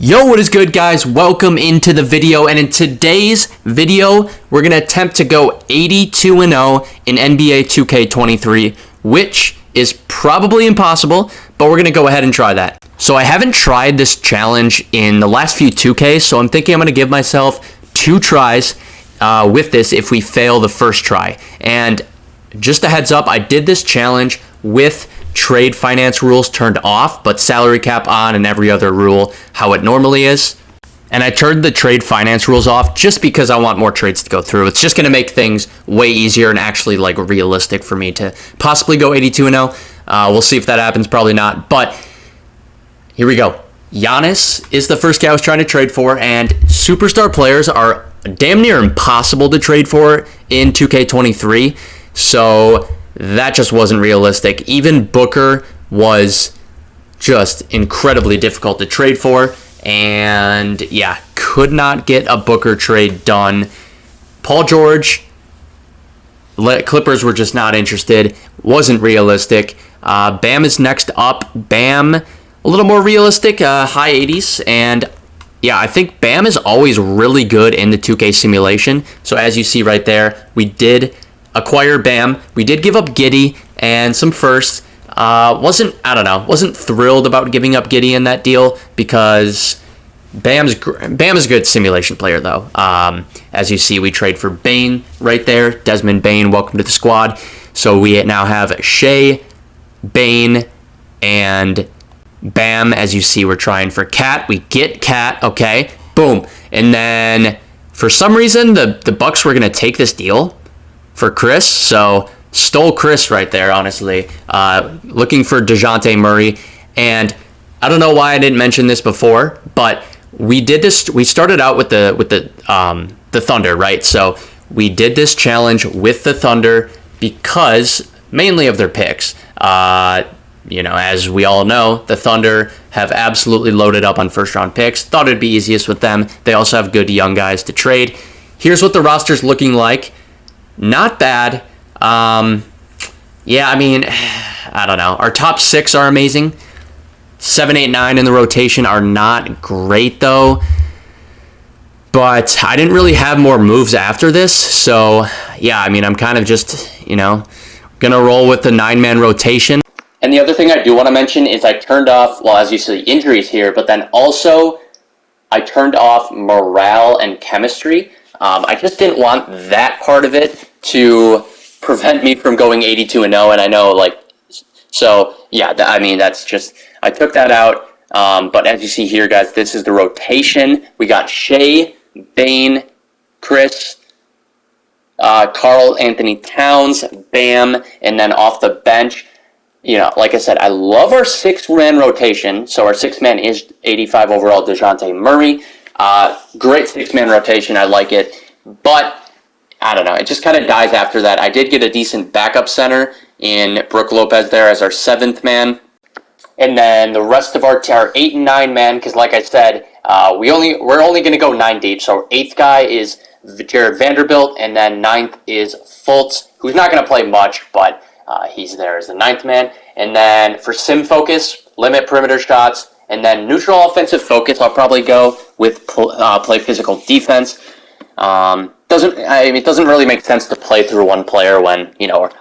Yo, what is good, guys? Welcome into the video, and in today's video we're going to attempt to go 82-0 in NBA 2K23, which is probably impossible, but we're going to go ahead and try that. So I haven't tried this challenge in the last few 2Ks, so I'm thinking I'm going to give myself 2 tries with this if we fail the first try. And just a heads up, I did this challenge with trade finance rules turned off, but salary cap on and every other rule how it normally is. And I turned the trade finance rules off just because I want more trades to go through. It's just going to make things way easier and actually like realistic for me to possibly go 82-0. We'll see if that happens, probably not. But here we go. Giannis is the first guy I was trying to trade for, and superstar players are damn near impossible to trade for in 2K23. So that just wasn't realistic. Even Booker was just incredibly difficult to trade for. And yeah, could not get a Booker trade done. Paul George, Clippers were just not interested. Wasn't realistic. Bam is next up. Bam, a little more realistic, high 80s. And yeah, I think Bam is always really good in the 2K simulation. So as you see right there, we did acquire Bam. We did give up Giddey and some firsts. Wasn't thrilled about giving up Giddey in that deal because Bam is a good simulation player though. As you see, we trade for Bane right there. Desmond Bane, welcome to the squad. So we now have Shea, Bane, and Bam. As you see, we're trying for Cat. We get Cat. Okay, boom. And then for some reason, the Bucks were gonna take this deal for Chris, so stole Chris right there, honestly. Looking for DeJounte Murray, and I don't know why I didn't mention this before, but we did this. We started out with the Thunder, right? So we did this challenge with the Thunder because mainly of their picks. As we all know, the Thunder have absolutely loaded up on first-round picks. Thought it'd be easiest with them. They also have good young guys to trade. Here's what the roster's looking like. Not bad. I don't know. Our top 6 are amazing. 7, 8, 9 in the rotation are not great, though. But I didn't really have more moves after this. So, yeah, I'm kind of just, going to roll with the 9-man rotation. And the other thing I do want to mention is I turned off, well, as you see, injuries here, but then also I turned off morale and chemistry. I just didn't want that part of it to prevent me from going 82-0, and I know, so yeah, that's just, I took that out, but as you see here, guys, this is the rotation. We got Shea, Bane, Chris, Karl Anthony Towns, Bam, and then off the bench, like I said, I love our 6-man rotation, so our 6-man is 85 overall, DeJounte Murray. Great 6-man rotation, I like it, but I don't know, it just kind of dies after that. I did get a decent backup center in Brook Lopez there as our 7th man. And then the rest of our 8 and 9 man, because like I said, we're only going to go 9 deep. So our 8th guy is Jared Vanderbilt, and then 9th is Fultz, who's not going to play much, but he's there as the 9th man. And then for sim focus, limit perimeter shots, and then neutral offensive focus, I'll probably go with play physical defense. It doesn't really make sense to play through one player when,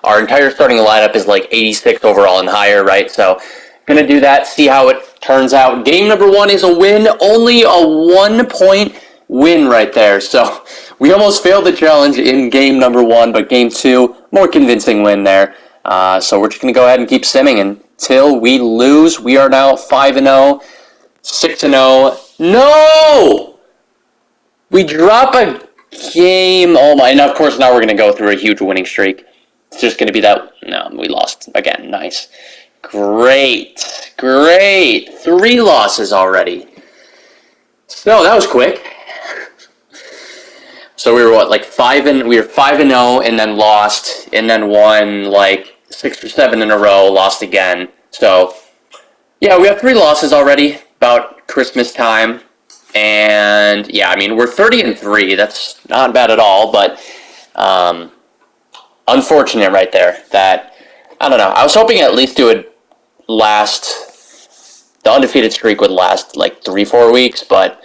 our entire starting lineup is like 86 overall and higher, right? So, gonna do that, see how it turns out. Game number 1 is a win, only a 1-point win right there. So, we almost failed the challenge in game number 1, but game 2, more convincing win there. So we're just gonna go ahead and keep simming until we lose. We are now 5-0, 6-0. No! We drop a game. Oh my, and of course now we're going to go through a huge winning streak. It's just going to be that, no, we lost again. Nice. Great. 3 losses already. So that was quick. So we were 5-0 and then lost and then won 6 or 7 in a row, lost again. So yeah, we have 3 losses already about Christmas time. And yeah, we're 30-3. That's not bad at all, but unfortunate right there. That, I don't know. I was hoping at least it would last the undefeated streak would last like 3-4 weeks, but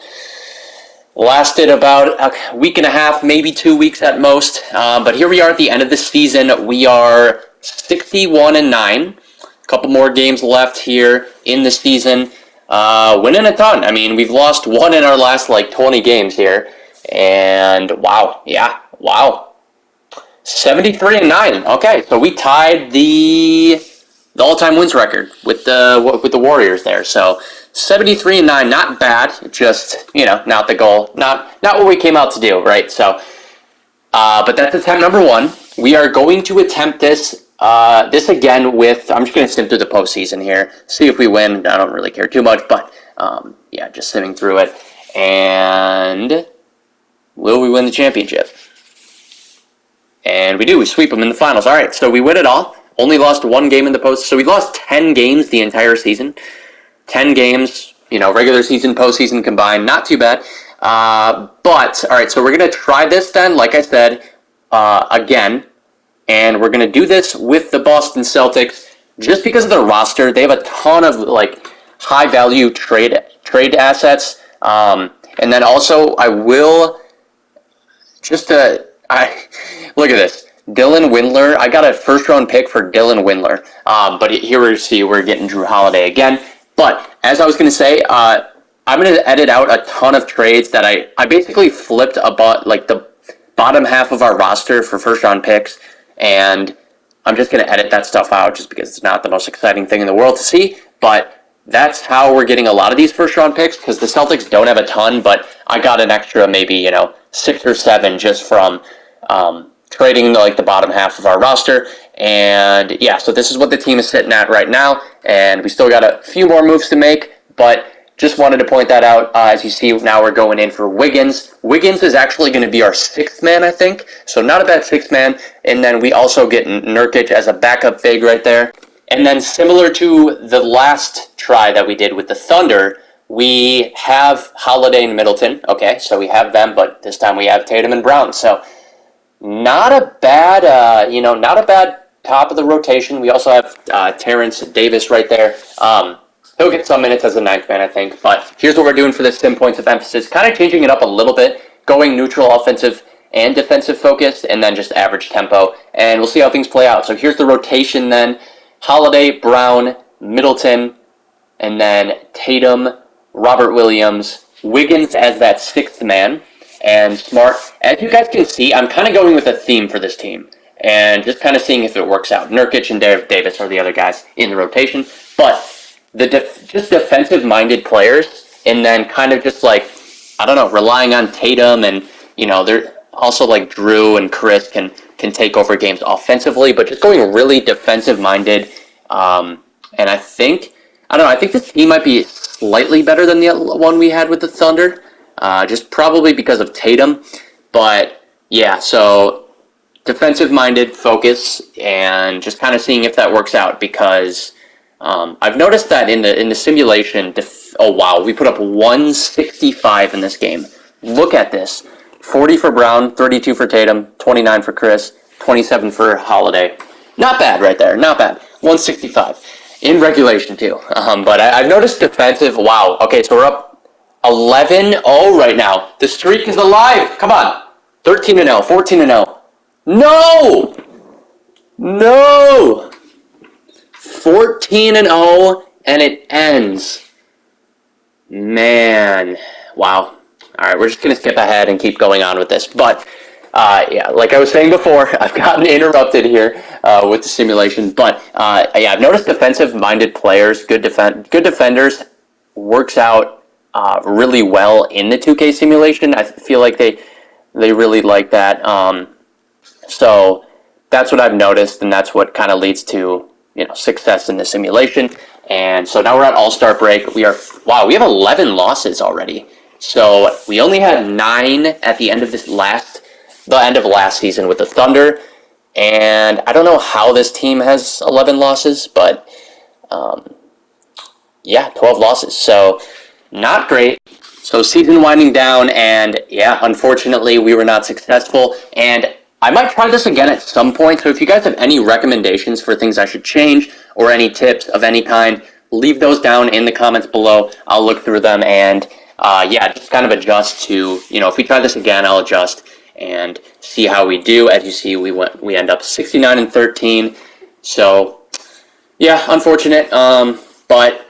lasted about a week and a half, maybe 2 weeks at most. But here we are at the end of the season. We are 61-9. A couple more games left here in the season. Winning a ton. I mean, we've lost one in our last like 20 games here. And wow, 73-9. Okay, so we tied the all-time wins record with the Warriors there. So 73-9, not bad. Just, not the goal, not what we came out to do, right? So, but that's attempt number 1. We are going to attempt this again with. I'm just going to sim through the postseason here, see if we win. I don't really care too much, but just simming through it. And will we win the championship? And we do. We sweep them in the finals. All right, so we win it all. Only lost 1 game in the post. So we lost 10 games the entire season. 10 games, regular season, postseason combined. Not too bad. But, all right, so we're going to try this then, like I said, again. And we're going to do this with the Boston Celtics. Just because of their roster, they have a ton of, high-value trade assets. And then also, I will, look at this. Dylan Windler. I got a first-round pick for Dylan Windler. But here we see we're getting Drew Holiday again. But as I was going to say, I'm going to edit out a ton of trades that I basically flipped about the bottom half of our roster for first-round picks. And I'm just going to edit that stuff out just because it's not the most exciting thing in the world to see. But that's how we're getting a lot of these first-round picks because the Celtics don't have a ton, but I got an extra maybe, 6 or 7 just from trading the bottom half of our roster. And yeah, so this is what the team is sitting at right now. And we still got a few more moves to make, but just wanted to point that out. As you see, now we're going in for Wiggins. Wiggins is actually going to be our 6th man, I think. So not a bad 6th man. And then we also get Nurkic as a backup big right there. And then similar to the last try that we did with the Thunder, we have Holiday and Middleton. Okay, so we have them, but this time we have Tatum and Brown. So not a bad, not a bad top of the rotation. We also have Terrence Davis right there. He'll get some minutes as a 9th man, I think. But here's what we're doing for this 10 points of emphasis. Kind of changing it up a little bit, going neutral offensive and defensive focus, and then just average tempo. And we'll see how things play out. So here's the rotation then. Holiday, Brown, Middleton, and then Tatum, Robert Williams, Wiggins as that 6th man, and Smart. As you guys can see, I'm kind of going with a theme for this team, and just kind of seeing if it works out. Nurkic and Davis are the other guys in the rotation, but just defensive-minded players, and then kind of just relying on Tatum, and they're also Drew and Chris can take over games offensively, but just going really defensive-minded. And I think this team might be slightly better than the one we had with the Thunder, just probably because of Tatum. But yeah, so defensive-minded focus, and just kind of seeing if that works out because I've noticed that in the simulation. We put up 165 in this game. Look at this. 40 for Brown, 32 for Tatum, 29 for Chris, 27 for Holiday. Not bad right there, not bad. 165. In regulation, too. But I've noticed defensive. Wow. Okay, so we're up 11-0 right now. The streak is alive. Come on. 13-0, 14-0. No! 14-0, and it ends. Man. Wow. All right, we're just going to skip ahead and keep going on with this. But, like I was saying before, I've gotten interrupted here with the simulation. But, I've noticed defensive-minded players, good defenders, works out really well in the 2K simulation. I feel like they really like that. So that's what I've noticed, and that's what kind of leads to success in the simulation. And so now we're at All-Star break. We have 11 losses already. So we only had 9 at the end of last season with the Thunder, and I don't know how this team has 11 losses, but 12 losses. So not great. So season winding down, and unfortunately we were not successful. And I might try this again at some point. So if you guys have any recommendations for things I should change or any tips of any kind, leave those down in the comments below. I'll look through them and yeah, just kind of adjust to, if we try this again, I'll adjust and see how we do. As you see, we end up 69-13. So yeah, unfortunate. But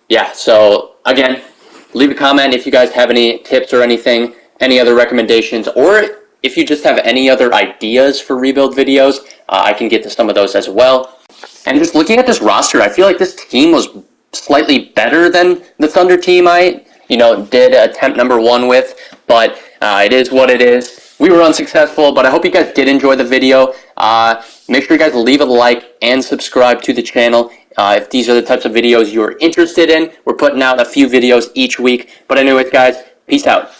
yeah, so again, leave a comment if you guys have any tips or anything, any other recommendations, or if you just have any other ideas for rebuild videos, I can get to some of those as well. And just looking at this roster, I feel like this team was slightly better than the Thunder team I, did attempt number 1 with, but it is what it is. We were unsuccessful, but I hope you guys did enjoy the video. Make sure you guys leave a like and subscribe to the channel. If these are the types of videos you're interested in, we're putting out a few videos each week. But anyways, guys, peace out.